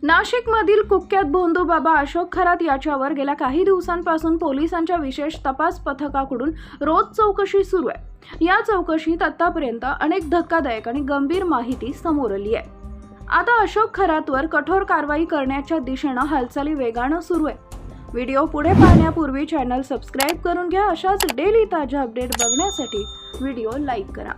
नाशिकमधील कुख्यात भोंदू बाबा अशोक खरात याच्यावर गेल्या काही दिवसांपासून पोलिसांच्या विशेष तपास पथकाकडून रोज चौकशी सुरू आहे। या चौकशीत आतापर्यंत अनेक धक्कादायक आणि गंभीर माहिती समोर आली आहे। आता अशोक खरातवर कठोर कारवाई करण्याच्या दिशेने हालचाली वेगाने सुरू आहे। व्हिडिओ पुढे पाहण्यापूर्वी चॅनल सबस्क्राइब करून घ्या। अशाच डेली ताज्या अपडेट बघण्यासाठी व्हिडिओ लाईक करा।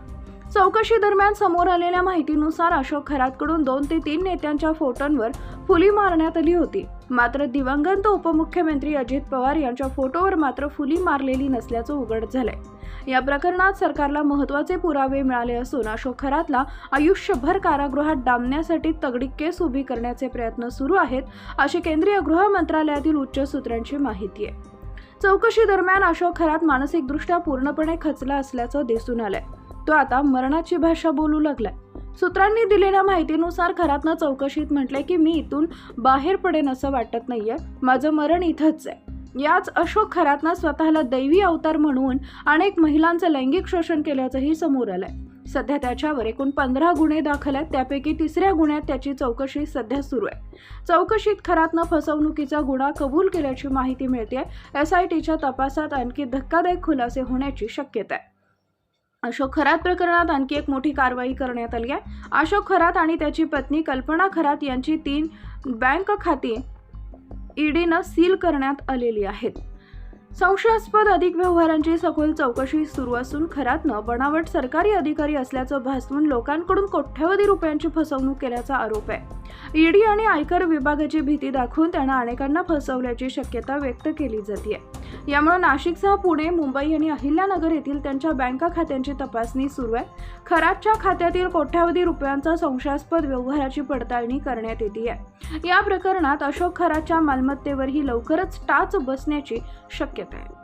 चौकशी दरम्यान समोर आलेल्या माहितीनुसार अशोक खरातकडून 2 ते 3 नेत्यांच्या फोटोंवर फुली मारण्यात आली होती। मात्र दिवंगत उपमुख्यमंत्री अजित पवार यांच्या फोटोवर मात्र फुली मारलेली नसल्याचं उघड झालंय। या प्रकरणात सरकारला महत्त्वाचे पुरावे मिळाले असून अशोक खरातला आयुष्यभर कारागृहात डांबण्यासाठी तगडी केस उभी करण्याचे प्रयत्न सुरू आहेत, अशी केंद्रीय गृह मंत्रालयातील उच्च सूत्रांची माहिती आहे। चौकशी दरम्यान अशोक खरात मानसिकदृष्ट्या पूर्णपणे खचला असल्याचं दिसून आलंय। तो आता मरणाची भाषा बोलू लागलाय। सूत्रांनी दिलेल्या माहितीनुसार खरातनं चौकशीत म्हटलंय की मी इथून बाहेर पडेन असं वाटत नाहीये, माझं मरण इथंच आहे। याच अशोक खरातनं स्वतःला दैवी अवतार म्हणून अनेक महिलांचं लैंगिक शोषण केल्याचंही समोर आलंय। सध्या त्याच्यावर एकूण 15 गुन्हे दाखल आहेत, त्यापैकी 3ऱ्या गुन्ह्यात त्याची चौकशी सध्या सुरू आहे। चौकशीत खरातनं फसवणुकीचा गुन्हा कबूल केल्याची माहिती मिळते। SITच्या तपासात आणखी धक्कादायक खुलासे होण्याची शक्यता आहे। अशोक खरात प्रकरणात आणखी एक मोठी कारवाई करण्यात आली आहे। अशोक खरात आणि त्याची पत्नी कल्पना खरात यांची 3 बँक खाती ईडीनं सील करण्यात आलेली आहेत। संशयास्पद अधिक व्यवहारांची सखोल चौकशी सुरू असून खरातनं बनावट सरकारी अधिकारी असल्याचं भासवून लोकांकडून कोट्यवधी रुपयांची फसवणूक केल्याचा आरोप आहे। ईडी आणि आयकर विभागाची भीती दाखवून त्यानं अनेकांना फसवल्याची शक्यता व्यक्त केली जाते। यामुळे नाशिकसह पुणे, मुंबई आणि अहिल्यानगर येथील त्यांच्या बँक खात्यांची तपासणी सुरू आहे। खरातच्या खात्यातील कोट्यवधी रुपयांचा संशयास्पद व्यवहाराची पडताळणी करण्यात येते आहे। या प्रकरणात अशोक खरातच्या मालमत्तेवरही लवकरच टाच बसण्याची शक्यता आहे।